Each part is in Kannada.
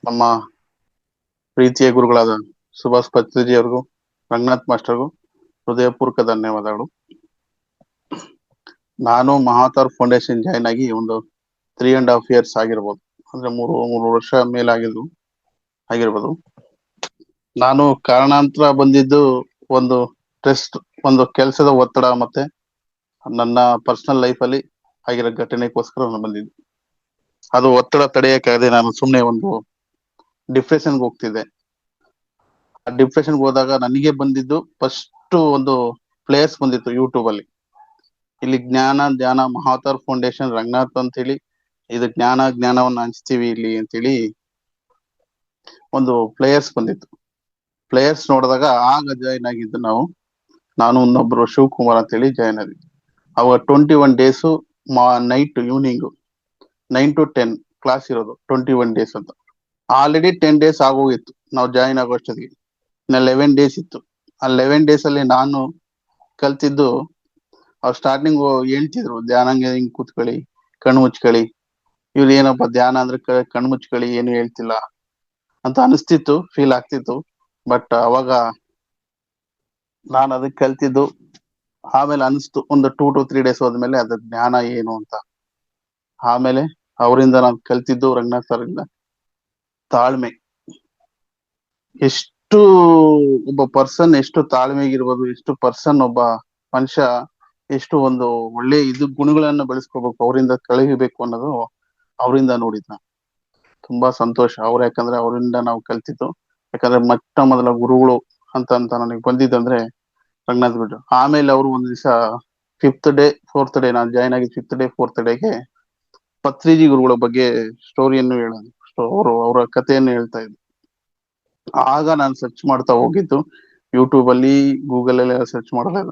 ನಮ್ಮ ಪ್ರೀತಿಯ ಗುರುಗಳಾದ ಸುಭಾಷ್ ಪತ್ರಿಜಿ ಅವ್ರಿಗೂ ರಂಗನಾಥ್ ಮಾಸ್ಟರ್ಗೂ ಹೃದಯಪೂರ್ವಕ ಧನ್ಯವಾದಗಳು. ನಾನು ಮಹಾತಾರ್ ಫೌಂಡೇಶನ್ ಜಾಯ್ನ್ ಆಗಿ ಒಂದು 3.5 years ಆಗಿರ್ಬೋದು, ಅಂದ್ರೆ ಮೂರು ವರ್ಷ ಆಗಿರ್ಬೋದು. ನಾನು ಕಾರಣಾಂತರ ಬಂದಿದ್ದು ಒಂದು ಟೆಸ್ಟ್, ಒಂದು ಕೆಲಸದ ಒತ್ತಡ ಮತ್ತೆ ನನ್ನ ಪರ್ಸನಲ್ ಲೈಫ್ ಅಲ್ಲಿ ಆಗಿರೋ ಘಟನೆಗೋಸ್ಕರ ನಾನು ಬಂದಿದ್ದು. ಅದು ಒತ್ತಡ ತಡೆಯಕ್ಕಾಗದೆ ನಾನು ಸುಮ್ಮನೆ ಒಂದು ಡಿಪ್ರೆಷನ್ಗೆ ಹೋಗ್ತಿದ್ದೆ. ಆ ಡಿಪ್ರೆಷನ್ಗೆ ಹೋದಾಗ ನನಗೆ ಬಂದಿದ್ದು ಫಸ್ಟ್ ಒಂದು ಪ್ಲೇಯರ್ಸ್ ಬಂದಿತ್ತು ಯೂಟ್ಯೂಬ್ ಅಲ್ಲಿ. ಇಲ್ಲಿ ಧ್ಯಾನ ಮಹಾತಾರ್ ಫೌಂಡೇಶನ್ ರಂಗನಾಥ್ ಅಂತ ಹೇಳಿ, ಇದು ಜ್ಞಾನವನ್ನ ಹಂಚ್ತೀವಿ ಇಲ್ಲಿ ಅಂತೇಳಿ ಒಂದು ಪ್ಲೇಯರ್ಸ್ ಬಂದಿತ್ತು. ಪ್ಲೇಯರ್ಸ್ ನೋಡಿದಾಗ ಆಗ ಜಾಯ್ನ್ ಆಗಿದ್ದು ನಾನು ಇನ್ನೊಬ್ರು ಶಿವಕುಮಾರ್ ಅಂತ ಹೇಳಿ ಜಾಯ್ನ್ ಆದ್ವಿ. ಅವಾಗ 21 days night evening 9 to 10 class ಇರೋದು. 21 days ಅಂತ ಆಲ್ರೆಡಿ 10 days ಆಗೋಗಿತ್ತು ನಾವು ಜಾಯಿನ್ ಆಗೋಷ್ಟೊತ್ತಿಗೆ. 11 days ಇತ್ತು. ಆ 11 days ಅಲ್ಲಿ ನಾನು ಕಲ್ತಿದ್ದು, ಅವ್ರು ಸ್ಟಾರ್ಟಿಂಗ್ ಹೇಳ್ತಿದ್ರು ಧ್ಯಾನಂಗೆ ಹಿಂಗ್ ಕೂತ್ಕೊಳ್ಳಿ, ಕಣ್ಣು ಮುಚ್ಕೊಳ್ಳಿ. ಇವ್ರು ಏನಪ್ಪ ಧ್ಯಾನ ಅಂದ್ರೆ ಕಣ್ಣು ಮುಚ್ಕೊಳ್ಳಿ, ಏನು ಹೇಳ್ತಿಲ್ಲ ಅಂತ ಅನಿಸ್ತಿತ್ತು, ಫೀಲ್ ಆಗ್ತಿತ್ತು. ಬಟ್ ಅವಾಗ ನಾನು ಅದಕ್ಕೆ ಕಲ್ತಿದ್ದು. ಆಮೇಲೆ ಅನಿಸ್ತು ಒಂದು 2 to 3 days ಹೋದ್ಮೇಲೆ ಅದ್ರ ಜ್ಞಾನ ಏನು ಅಂತ. ಆಮೇಲೆ ಅವರಿಂದ ನಾನು ಕಲ್ತಿದ್ದು, ರಂಗನಾಥ್ ಸರ್ ಇಂದ ತಾಳ್ಮೆ. ಎಷ್ಟು ಒಬ್ಬ ಪರ್ಸನ್ ಎಷ್ಟು ತಾಳ್ಮೆಗಿರ್ಬೋದು, ಎಷ್ಟು ಪರ್ಸನ್ ಒಬ್ಬ ಮನುಷ್ಯ ಎಷ್ಟು ಒಂದು ಒಳ್ಳೆ ಗುಣಗಳನ್ನ ಬೆಳೆಸ್ಕೋಬೇಕು, ಅವರಿಂದ ಕಲಿಬೇಕು ಅನ್ನೋದು ಅವರಿಂದ ನೋಡಿದ್ನ. ತುಂಬಾ ಸಂತೋಷ ಯಾಕಂದ್ರೆ ಅವರಿಂದ ನಾವು ಕಲ್ತಿದ್ದು. ಯಾಕಂದ್ರೆ ಮೊದಲ ಗುರುಗಳು ಅಂತ ನನಗೆ ಬಂದಿದ್ದಂದ್ರೆ ರಂಗನಾಥ್ ಬಿಟ್ಟು. ಆಮೇಲೆ ಅವರು ಒಂದ್ ದಿವಸ 4th day ನಾನು ಜಾಯ್ನ್ ಆಗಿ 5th day 4th ಡೇಗೆ ಪತ್ರಿಜಿ ಗುರುಗಳ ಬಗ್ಗೆ ಸ್ಟೋರಿಯನ್ನು ಅವರ ಕಥೆಯನ್ನು ಹೇಳ್ತಾ ಇದ್ರು. ಆಗ ನಾನು ಸರ್ಚ್ ಮಾಡ್ತಾ ಹೋಗಿದ್ದು ಯೂಟ್ಯೂಬ್ ಅಲ್ಲಿ, ಗೂಗಲ್ ಅಲ್ಲಿ ಸರ್ಚ್ ಮಾಡಿದಾಗ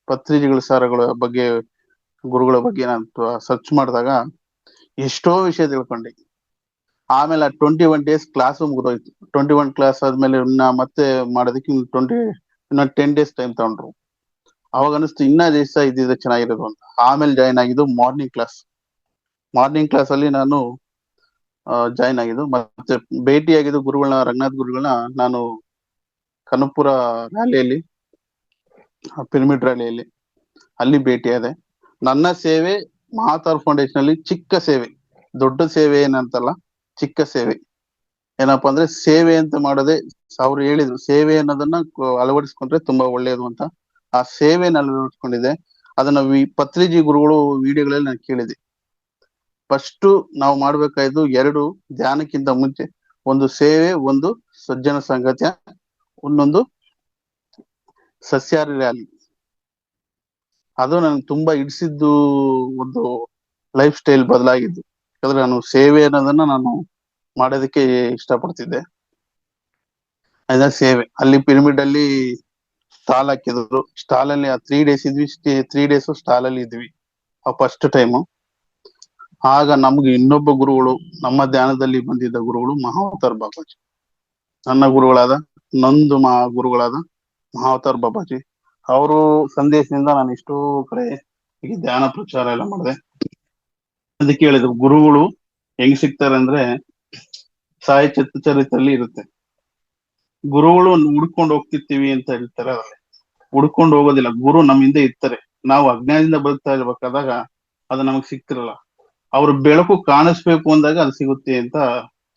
ಪತ್ರಿಜಿಗಳ ಸಾರಗಳ ಬಗ್ಗೆ, ಗುರುಗಳ ಬಗ್ಗೆ ನಾನು ಸರ್ಚ್ ಮಾಡಿದಾಗ ಎಷ್ಟೋ ವಿಷಯ ತಿಳ್ಕೊಂಡೆ. ಆಮೇಲೆ 21 days ಕ್ಲಾಸ್ ಮುಗಿದೋಯ್ತು. 21 ಕ್ಲಾಸ್ ಆದ್ಮೇಲೆ ಮತ್ತೆ ಮಾಡೋದಕ್ಕೆ 10 days ಟೈಮ್ ತಗೊಂಡ್ರು. ಅವಾಗ ಅನಿಸ್ತು ಇನ್ನ ದಿವಸ ಇದ್ದಿದ್ರೆ ಚೆನ್ನಾಗಿರೋದು ಅಂತ. ಆಮೇಲೆ ಜಾಯ್ನ್ ಆಗಿದ್ದು ಮಾರ್ನಿಂಗ್ ಕ್ಲಾಸ್ ಅಲ್ಲಿ ನಾನು ಜಾಯ್ನ್ ಆಗಿದ್ದು. ಮತ್ತೆ ಭೇಟಿ ಆಗಿದ್ದು ರಂಗನಾಥ್ ಗುರುಗಳನ್ನ ನಾನು ಕನಕಪುರ ರ್ಯಾಲಿಯಲ್ಲಿ, ಪಿರಮಿಡ್ ರ್ಯಾಲಿಯಲ್ಲಿ ಅಲ್ಲಿ ಭೇಟಿಯಾದೆ. ನನ್ನ ಸೇವೆ ಮಹಾತಾರ್ ಫೌಂಡೇಶನ್ ಅಲ್ಲಿ ಚಿಕ್ಕ ಸೇವೆ, ದೊಡ್ಡ ಸೇವೆ ಏನಂತಲ್ಲ, ಚಿಕ್ಕ ಸೇವೆ. ಏನಪ್ಪಾ ಅಂದ್ರೆ ಸೇವೆ ಅಂತ ಮಾಡದೆ, ಅವ್ರು ಹೇಳಿದ್ರು ಸೇವೆ ಅನ್ನೋದನ್ನ ಅಳವಡಿಸ್ಕೊಂಡ್ರೆ ತುಂಬಾ ಒಳ್ಳೇದು ಅಂತ. ಆ ಸೇವೆನ ಅಳವಡಿಸ್ಕೊಂಡಿದೆ. ಅದನ್ನ ಪತ್ರಿಜಿ ಗುರುಗಳು ವಿಡಿಯೋಗಳಲ್ಲಿ ನಾನು ಕೇಳಿದೆ. ಫಸ್ಟ್ ನಾವು ಮಾಡ್ಬೇಕಾಯ್ತು 2 ಧ್ಯಾನಕ್ಕಿಂತ ಮುಂಚೆ, ಒಂದು ಸೇವೆ, ಒಂದು ಸಜ್ಜನ ಸಂಗತ್ಯ, ಇನ್ನೊಂದು ಸಸ್ಯಾಹಾರಿ ರ್ಯಾಲಿ. ಅದು ನನ್ಗೆ ತುಂಬಾ ಹಿಡಿಸಿದ್ದು, ಒಂದು ಲೈಫ್ ಸ್ಟೈಲ್ ಬದಲಾಗಿದ್ದು. ಯಾಕಂದ್ರೆ ನಾನು ಸೇವೆ ಅನ್ನೋದನ್ನ ನಾನು ಮಾಡೋದಕ್ಕೆ ಇಷ್ಟಪಡ್ತಿದ್ದೆ. ಅದ ಸೇವೆ. ಅಲ್ಲಿ ಪಿರಮಿಡ್ ಅಲ್ಲಿ ಸ್ಟಾಲ್ ಹಾಕಿದ್ರು. ಸ್ಟಾಲ್ ಅಲ್ಲಿ 3 days ಇದ್ವಿ. 3 days ಸ್ಟಾಲ್ ಅಲ್ಲಿ ಇದ್ವಿ ಆ ಫಸ್ಟ್ ಟೈಮು. ಆಗ ನಮ್ಗೆ ಇನ್ನೊಬ್ಬ ಗುರುಗಳು, ನಮ್ಮ ಧ್ಯಾನದಲ್ಲಿ ಬಂದಿದ್ದ ಗುರುಗಳು ಮಹಾವತಾರ್ ಬಾಬಾಜಿ, ನನ್ನ ಗುರುಗಳಾದ ಗುರುಗಳಾದ ಮಹಾವತಾರ್ ಬಾಬಾಜಿ. ಅವರು ಸಂದೇಶದಿಂದ ನಾನು ಎಷ್ಟೋ ಕಡೆ ಈಗ ಧ್ಯಾನ ಪ್ರಚಾರ ಎಲ್ಲ ಮಾಡಿದೆ. ಅದಕ್ಕೆ ಹೇಳಿದ್ರು ಗುರುಗಳು ಹೆಂಗ್ ಸಿಗ್ತಾರೆ ಅಂದ್ರೆ, ಸಾಯಿ ಚರಿತ್ರೆಯಲ್ಲಿ ಇರುತ್ತೆ, ಗುರುಗಳು ಹುಡ್ಕೊಂಡು ಹೋಗ್ತಿರ್ತೀವಿ ಅಂತ ಹೇಳ್ತಾರೆ. ಅದ್ರಲ್ಲಿ ಹುಡ್ಕೊಂಡು ಹೋಗೋದಿಲ್ಲ, ಗುರು ನಮ್ ಹಿಂದೆ ಇರ್ತಾರೆ. ನಾವು ಅಜ್ಞಾನದಿಂದ ಬದುಕ್ತಾ ಇರ್ಬೇಕಾದಾಗ ಅದು ನಮಗ್ ಸಿಗ್ತಿರಲ್ಲ. ಅವ್ರ ಬೆಳಕು ಕಾಣಿಸ್ಬೇಕು ಅಂದಾಗ ಅದು ಸಿಗುತ್ತೆ ಅಂತ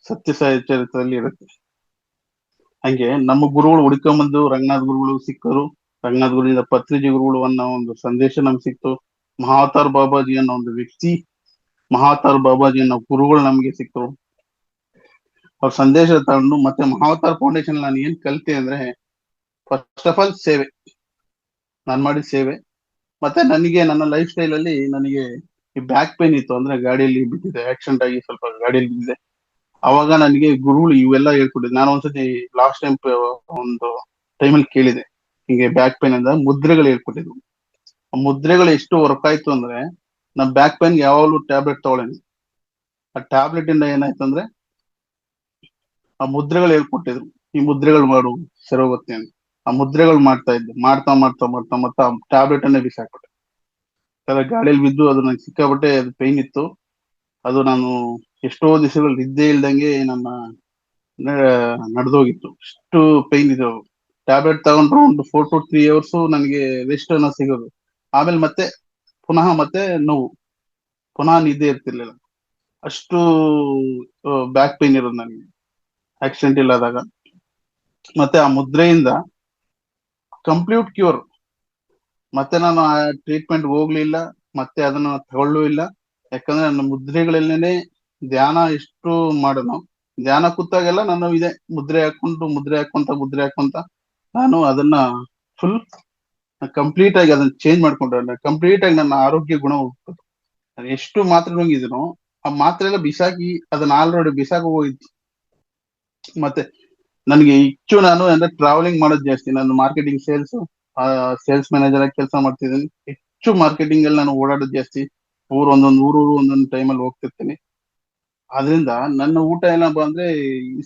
ಸತ್ಯ ಸಾಯಿ ಚರಿತ್ರೆಯಲ್ಲಿ ಇರುತ್ತೆ. ಹಂಗೆ ನಮ್ಮ ಗುರುಗಳು ಹುಡ್ಕೊಂಬಂದು ರಂಗನಾಥ್ ಗುರುಗಳು ಸಿಕ್ಕರು. ರಂಗನಾಥ್ ಗುರುವಿಂದ ಪತ್ರಿಜಿ ಗುರುಗಳು ಅನ್ನೋ ಒಂದು ಸಂದೇಶ ನಮ್ಗೆ ಸಿಕ್ತು. ಮಹಾವತಾರ್ ಬಾಬಾಜಿ ಅನ್ನೋ ಒಂದು ವ್ಯಕ್ತಿ, ಮಹಾವತಾರ್ ಬಾಬಾಜಿ ಅನ್ನೋ ಗುರುಗಳು ನಮ್ಗೆ ಸಿಕ್ಕರು. ಅವ್ರ ಸಂದೇಶ ತಗೊಂಡು ಮತ್ತೆ ಮಹಾವತಾರ್ ಫೌಂಡೇಶನ್ ನಾನು ಏನ್ ಕಲಿತೆ ಅಂದ್ರೆ, ಫಸ್ಟ್ ಆಫ್ ಆಲ್ ಸೇವೆ, ನಾನ್ ಮಾಡಿದ ಸೇವೆ. ಮತ್ತೆ ನನಗೆ ನನ್ನ ಲೈಫ್ ಸ್ಟೈಲ್ ಅಲ್ಲಿ ನನಗೆ ಈ ಬ್ಯಾಕ್ ಪೇನ್ ಇತ್ತು. ಅಂದ್ರೆ ಗಾಡಿಯಲ್ಲಿ ಬಿದ್ದಿದೆ, ಆಕ್ಸಿಡೆಂಟ್ ಆಗಿ ಸ್ವಲ್ಪ ಗಾಡಿಯಲ್ಲಿ ಬಿದ್ದಿದೆ. ಅವಾಗ ನನಗೆ ಗುರುಗಳು ಇವೆಲ್ಲ ಹೇಳ್ಕೊಟ್ಟಿದ್ದೆ. ನಾನು ಒಂದ್ಸತಿ ಲಾಸ್ಟ್ ಟೈಮ್ ಒಂದು ಟೈಮಲ್ಲಿ ಕೇಳಿದೆ, ಹಿಂಗೆ ಬ್ಯಾಕ್ ಪೇನ್ ಅಂತ ಮುದ್ರೆಗಳು ಹೇಳ್ಕೊಟ್ಟಿದ್ರು. ಆ ಮುದ್ರೆಗಳು ಎಷ್ಟು ವರ್ಕ್ ಆಯ್ತು ಅಂದ್ರೆ, ನಮ್ ಬ್ಯಾಕ್ ಪೇನ್ ಯಾವಾಗಲೂ ಟ್ಯಾಬ್ಲೆಟ್ ತಗೊಳ್ಳೇನಿ. ಆ ಟ್ಯಾಬ್ಲೆಟ್ ಇಂದ ಏನಾಯ್ತು ಅಂದ್ರೆ, ಆ ಮುದ್ರೆಗಳು ಹೇಳ್ಕೊಟ್ಟಿದ್ರು, ಈ ಮುದ್ರೆಗಳು ಮಾಡು ಸರಿ ಹೋಗುತ್ತೆ ಅಂತ. ಆ ಮುದ್ರೆಗಳು ಮಾಡ್ತಾ ಇದ್ದೆ. ಮಾಡ್ತಾ ಟ್ಯಾಬ್ಲೆಟ್ ಅನ್ನೇ ಬಿಸಾಕ್ಬಿಟ್ಟೆ. ಗಾಡಿಯಲ್ಲಿ ಬಿದ್ದು ಅದು ನಂಗೆ ಸಿಕ್ಕಾಬಟ್ಟೆ ಅದು ಪೈನ್ ಇತ್ತು. ಅದು ನಾನು ಎಷ್ಟೋ ದಿವಸಗಳು ನಿದ್ದೆ ಇಲ್ದಂಗೆ ನನ್ನ ನಡೆದೋಗಿತ್ತು. ಅಷ್ಟು ಪೈನ್ ಇದು. ಟ್ಯಾಬ್ಲೆಟ್ ತಗೊಂಡ್ರು ಒಂದು 4 to 3 hours ನನಗೆ ರೆಸ್ಟ್ ಅನ್ನೋ ಸಿಗೋದು. ಆಮೇಲೆ ಮತ್ತೆ ಪುನಃ ಮತ್ತೆ ನೋವು, ಪುನಃ ನಿದ್ದೆ ಇರ್ತಿರ್ಲಿಲ್ಲ. ಅಷ್ಟು ಬ್ಯಾಕ್ ಪೈನ್ ಇರೋದು ನನಗೆ ಆಕ್ಸಿಡೆಂಟ್ ಇಲ್ಲದಾಗ. ಮತ್ತೆ ಆ ಮುದ್ರೆಯಿಂದ ಕಂಪ್ಲೀಟ್ ಕ್ಯೂರ್. ಮತ್ತೆ ನಾನು ಆ ಟ್ರೀಟ್ಮೆಂಟ್ ಹೋಗ್ಲಿಲ್ಲ, ಮತ್ತೆ ಅದನ್ನ ತಗೊಳ್ಳೂ ಇಲ್ಲ. ಯಾಕಂದ್ರೆ ನನ್ನ ಮುದ್ರೆಗಳಲ್ಲೇನೆ ಧ್ಯಾನ ಎಷ್ಟು ಮಾಡೋದು, ಧ್ಯಾನ ಕೂತಾಗೆಲ್ಲ ನಾನು ಇದೆ ಮುದ್ರೆ ಹಾಕೊಂತ ನಾನು ಅದನ್ನ ಫುಲ್ ಕಂಪ್ಲೀಟ್ ಆಗಿ ಅದನ್ನ ಚೇಂಜ್ ಮಾಡ್ಕೊಂಡ್ರೆ ಕಂಪ್ಲೀಟ್ ಆಗಿ ನನ್ನ ಆರೋಗ್ಯ ಗುಣ ಹೋಗ್ತದೆ. ನಾನು ಎಷ್ಟು ಮಾತ್ರೆ ನುಂಗಿದೀನೋ ಆ ಮಾತ್ರೆ ಎಲ್ಲ ಬಿಸಾಕಿ ಅದನ್ನ ಆಲ್ರೆಡಿ ಬಿಸಾಕ ಹೋಗಿತ್ತು. ಮತ್ತೆ ನನಗೆ ಹೆಚ್ಚು ನಾನು ಅಂದ್ರೆ ಟ್ರಾವೆಲಿಂಗ್ ಮಾಡೋದು ಜಾಸ್ತಿ. ನಾನು ಮಾರ್ಕೆಟಿಂಗ್ ಸೇಲ್ಸ್ ಮ್ಯಾನೇಜರ್ ಆಗಿ ಕೆಲಸ ಮಾಡ್ತಿದ್ದೀನಿ. ಹೆಚ್ಚು ಮಾರ್ಕೆಟಿಂಗ್ ಅಲ್ಲಿ ನಾನು ಓಡಾಡೋದು ಜಾಸ್ತಿ. ಒಂದೊಂದು ಟೈಮಲ್ಲಿ ಹೋಗ್ತಿರ್ತೀನಿ. ಆದ್ರಿಂದ ನನ್ನ ಊಟ ಏನಪ್ಪಾ ಅಂದ್ರೆ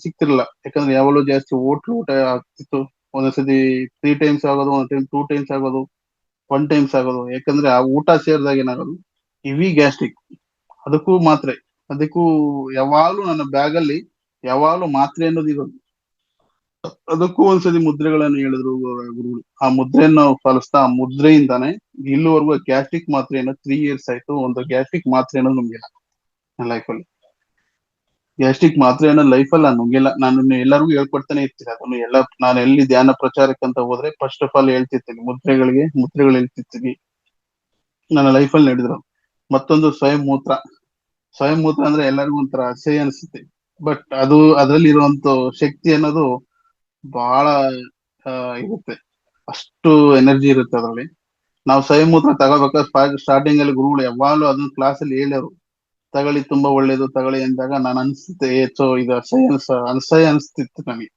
ಸಿಕ್ತಿರ್ಲಿಲ್ಲ. ಯಾಕಂದ್ರೆ ಯಾವಾಗಲೂ ಜಾಸ್ತಿ ಹೋಟ್ಲು ಊಟ ಆಗ್ತಿತ್ತು. ಒಂದೊಂದ್ಸತಿ 3 times ಆಗೋದು, ಒಂದ್ ಟೈಮ್ 2 times ಆಗೋದು, 1 times ಆಗೋದು. ಯಾಕಂದ್ರೆ ಆ ಊಟ ಸೇರಿದಾಗ ಏನಾಗೋದು, ಹೆವಿ ಗ್ಯಾಸ್ಟ್ರಿಕ್. ಅದಕ್ಕೂ ಯಾವಾಗ್ಲೂ ನನ್ನ ಬ್ಯಾಗ್ ಅಲ್ಲಿ ಯಾವಾಗ್ಲೂ ಮಾತ್ರೆ ಅನ್ನೋದು ಇರೋದು. ಅದಕ್ಕೂ ಒಂದ್ಸತಿ ಮುದ್ರೆಗಳನ್ನು ಹೇಳಿದ್ರು ಗುರುಗಳು. ಆ ಮುದ್ರೆಯನ್ನು ನಾವು ಪಾಲಿಸ್ತಾ ಆ ಮುದ್ರೆಯಿಂದಾನೆ ಇಲ್ಲಿವರೆಗೂ ಗ್ಯಾಸ್ಟ್ರಿಕ್ ಮಾತ್ರೆಯನ್ನು 3 years ಆಯ್ತು. ಒಂದು ಗ್ಯಾಸ್ಟ್ರಿಕ್ ಮಾತ್ರೆ ಅನ್ನೋದು ನುಂಗಿಲ್ಲ ನನ್ನ ಲೈಫಲ್ಲಿ. ಗ್ಯಾಸ್ಟ್ರಿಕ್ ಮಾತ್ರೆಯನ್ನು ಲೈಫಲ್ಲಿ ನಾನು ನುಂಗಿಲ್ಲ. ನಾನು ಎಲ್ಲರಿಗೂ ಹೇಳ್ಕೊಡ್ತಾನೆ ಇರ್ತೀನಿ ಅದನ್ನು. ನಾನು ಎಲ್ಲಿ ಧ್ಯಾನ ಪ್ರಚಾರಕ್ಕಂತ ಹೋದ್ರೆ ಫಸ್ಟ್ ಆಫ್ ಆಲ್ ಹೇಳ್ತಿರ್ತೀನಿ, ಮುದ್ರೆಗಳು ಹೇಳ್ತಿರ್ತೀನಿ. ನನ್ನ ಲೈಫಲ್ಲಿ ನಡೆದ್ರು. ಮತ್ತೊಂದು ಸ್ವಯಂ ಮೂತ್ರ ಅಂದ್ರೆ ಎಲ್ಲರಿಗೂ ಒಂಥರ ಅಸಹ್ಯ ಅನಿಸುತ್ತೆ. ಬಟ್ ಅದ್ರಲ್ಲಿ ಇರುವಂತ ಶಕ್ತಿ ಅನ್ನೋದು ಬಹಳ ಇರುತ್ತೆ. ಅಷ್ಟು ಎನರ್ಜಿ ಇರುತ್ತೆ ಅದರಲ್ಲಿ. ನಾವು ಸ್ವಯಂ ಮೂತ್ರ ತಗೋಬೇಕಾದ್ರೆ ಸ್ಟಾರ್ಟಿಂಗ್ ಅಲ್ಲಿ ಗುರುಗಳು ಯಾವಾಗಲೂ ಅದನ್ನ ಕ್ಲಾಸ್ ಅಲ್ಲಿ ಹೇಳ್ಯಾರು, ತಗೊಳ್ಳಿ ತುಂಬಾ ಒಳ್ಳೇದು ತಗೊಳ್ಳಿ ಅಂದಾಗ ನಾನು ಅನ್ಸುತ್ತೆ ಇದು ಅಸಹ್ಯ ಅನಿಸ್ತಿತ್ತು ನನಗೆ.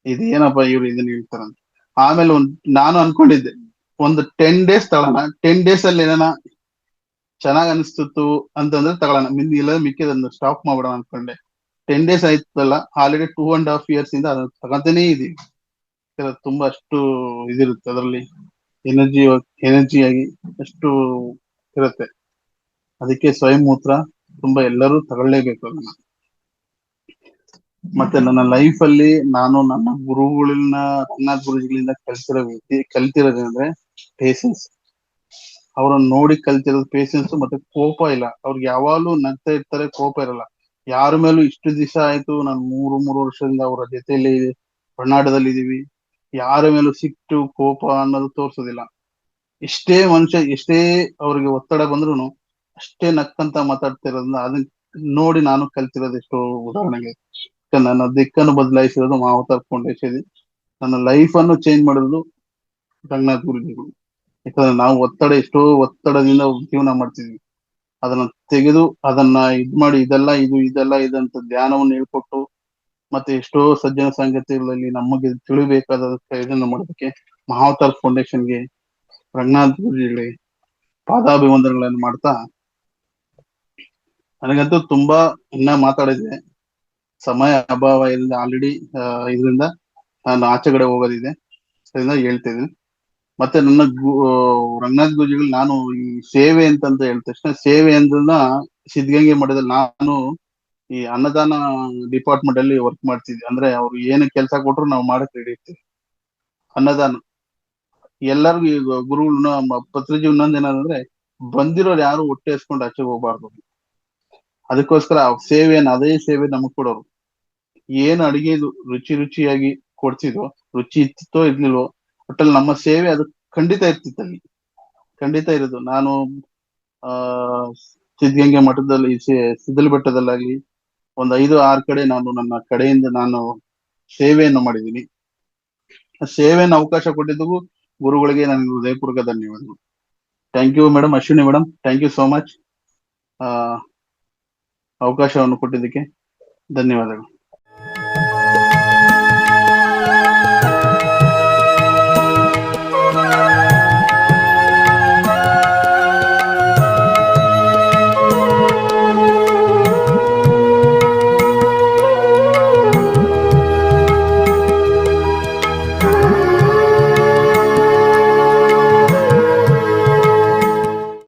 ಇದೇನಪ್ಪ ಇವ್ರು ಇದನ್ನ ಹೇಳ್ತಾರಂತ. ಆಮೇಲೆ ನಾನು ಅನ್ಕೊಂಡಿದ್ದೆ ಒಂದು 10 days ತಗೊಳ್ಳೋಣ, 10 days ಅಲ್ಲಿ ಏನಾನ ಚೆನ್ನಾಗ್ ಅನಿಸ್ತಿತ್ತು ಅಂತಂದ್ರೆ ತಗೊಳ್ಳೋಣ, ಇಲ್ಲ ಮಿಕ್ಕಿದನ್ನು ಸ್ಟಾಪ್ ಮಾಡ್ಬಿಡೋಣ ಅನ್ಕೊಂಡೆ. 10 days ಆಯ್ತಲ್ಲ, ಆಲ್ರೆಡಿ 2.5 years ಇಂದ ಅದನ್ನ ತಗೊಂತಾನೇ ಇದೀವಿ. ತುಂಬಾ ಅಷ್ಟು ಇದಿರುತ್ತೆ ಅದರಲ್ಲಿ, ಎನರ್ಜಿ ಆಗಿ ಅಷ್ಟು ಇರುತ್ತೆ. ಅದಕ್ಕೆ ಸ್ವಯಂ ಮೂತ್ರ ತುಂಬಾ ಎಲ್ಲರೂ ತಗೊಳ್ಳೇಬೇಕು ಅದನ್ನ. ಮತ್ತೆ ನನ್ನ ಲೈಫ್ ಅಲ್ಲಿ ನಾನು ನನ್ನ ರಂಗನಾಥ್ ಗುರುಜಿಗಳಿಂದ ಕಲ್ತಿರೋದಂದ್ರೆ ಪೇಷನ್ಸ್. ಅವ್ರನ್ನ ನೋಡಿ ಕಲ್ತಿರೋದು ಪೇಷನ್ಸ್. ಮತ್ತೆ ಕೋಪ ಇಲ್ಲ ಅವ್ರಿಗೆ. ಯಾವಾಗ್ಲೂ ನಗ್ತಾ ಇರ್ತಾರೆ, ಕೋಪ ಇರಲ್ಲ ಯಾರ ಮೇಲೂ. ಇಷ್ಟು ದಿವಸ ಆಯ್ತು ನಾನು 3 ವರ್ಷದಿಂದ ಅವರ ಜೊತೆಯಲ್ಲಿ ಒಡನಾಟದಲ್ಲಿ ಇದೀವಿ. ಯಾರ ಮೇಲೂ ಸಿಟ್ಟು ಕೋಪ ಅನ್ನೋದು ತೋರ್ಸೋದಿಲ್ಲ. ಎಷ್ಟೇ ಅವ್ರಿಗೆ ಒತ್ತಡ ಬಂದ್ರು ಅಷ್ಟೇ ನಕ್ಕಂತ ಮಾತಾಡ್ತಿರೋದ್ರಿಂದ ಅದನ್ನ ನೋಡಿ ನಾನು ಕಲ್ತಿರೋದು. ಎಷ್ಟೋ ಉದಾಹರಣೆಗೆ ನನ್ನ ದಿಕ್ಕನ್ನು ಬದಲಾಯಿಸಿರೋದು ಮಹಾವತಾರ್ ಫೌಂಡೇಶನ್. ನನ್ನ ಲೈಫ್ ಅನ್ನು ಚೇಂಜ್ ಮಾಡಿರೋದು ರಂಗನಾಥ್ ಗುರುಜಿಗಳು. ಯಾಕಂದ್ರೆ ನಾವು ಎಷ್ಟೋ ಒತ್ತಡದಿಂದ ಜೀವನ ಮಾಡ್ತಿದ್ವಿ. ಅದನ್ನ ತೆಗೆದು ಅದನ್ನ ಮಾಡಿ ಇದೆಲ್ಲ ಇದಂತ ಧ್ಯಾನವನ್ನು ಹೇಳ್ಕೊಟ್ಟು, ಮತ್ತೆ ಎಷ್ಟೋ ಸಜ್ಜನ ಸಂಗತಿಗಳಲ್ಲಿ ನಮಗೆ ತಿಳಿಬೇಕಾದ ಇದನ್ನು ಮಾಡೋದಕ್ಕೆ ಮಹಾವತಾರ್ ಫೌಂಡೇಶನ್ಗೆ, ರಂಗನಾಥ್ ಗುರುಜಿಗಳಿಗೆ ಪಾದಾಭಿವಂದನೆಗಳನ್ನು ಮಾಡ್ತಾ, ನನಗಂತೂ ತುಂಬಾ ಇನ್ನ ಮಾತಾಡಿದೆ, ಸಮಯ ಅಭಾವ ಇಲ್ಲ. ಆಲ್ರೆಡಿ ಇದರಿಂದ ನಾನು ಆಚೆಗಡೆ ಹೋಗೋದಿದೆ, ಅದರಿಂದ ಹೇಳ್ತಿದ್ದೀನಿ. ಮತ್ತೆ ನನ್ನ ರಂಗನಾಥ್ ಗುರುಜಿಗಳು ನಾನು ಈ ಸೇವೆ ಅಂತಂತ ಹೇಳಿದ ತಕ್ಷಣ, ಸೇವೆ ಅಂದ್ರನ್ನ ಸಿದ್ಧಗಂಗೆ ಮಠದಲ್ಲಿ ನಾನು ಈ ಅನ್ನದಾನ ಡಿಪಾರ್ಟ್ಮೆಂಟ್ ಅಲ್ಲಿ ವರ್ಕ್ ಮಾಡ್ತಿದ್ವಿ. ಅಂದ್ರೆ ಅವ್ರು ಏನು ಕೆಲಸ ಕೊಟ್ರು ನಾವು ಮಾಡಕ್ ರೆಡಿ ಇರ್ತೀವಿ. ಅನ್ನದಾನ ಎಲ್ಲರಿಗೂ ಈಗ ಗುರುಗಳನ್ನ ಪತ್ರಿಜಿ ಇನ್ನೊಂದ್ ಏನಂದ್ರೆ, ಬಂದಿರೋರು ಯಾರು ಹೊಟ್ಟೆ ಹಸ್ಕೊಂಡು ಆಚೆಗೆ ಹೋಗ್ಬಾರ್ದು. ಅದಕ್ಕೋಸ್ಕರ ಅದೇ ಸೇವೆ ನಮಗ್ ಕೊಡೋರು. ಏನು ಅಡಿಗೆ ರುಚಿಯಾಗಿ ಕೊಡ್ತಿದ್ವು, ರುಚಿ ಇತ್ತಿತ್ತೋ ಇರ್ಲಿಲ್ವೋ, ಒಟ್ಟಲ್ಲಿ ನಮ್ಮ ಸೇವೆ ಅದು ಖಂಡಿತ ಇರ್ತಿತ್ತಲ್ಲಿ, ಖಂಡಿತ ಇರೋದು. ನಾನು ಸಿದ್ಧಗಂಗೆ ಮಠದಲ್ಲಿ, ಸಿದ್ದಲ ಬೆಟ್ಟದಲ್ಲಾಗ್ಲಿ ಒಂದು 5-6 ಕಡೆ ನನ್ನ ಕಡೆಯಿಂದ ನಾನು ಸೇವೆಯನ್ನು ಮಾಡಿದ್ದೀನಿ. ಸೇವೆಯನ್ನು ಅವಕಾಶ ಕೊಟ್ಟಿದ್ದಕ್ಕೂ ಗುರುಗಳಿಗೆ ನನಗೆ ಹೃದಯಪೂರ್ವಕ ಧನ್ಯವಾದಗಳು. Thank you madam. Ashwini madam, thank you so much ಅವಕಾಶವನ್ನು ಕೊಟ್ಟಿದ್ದಕ್ಕೆ ಧನ್ಯವಾದಗಳು.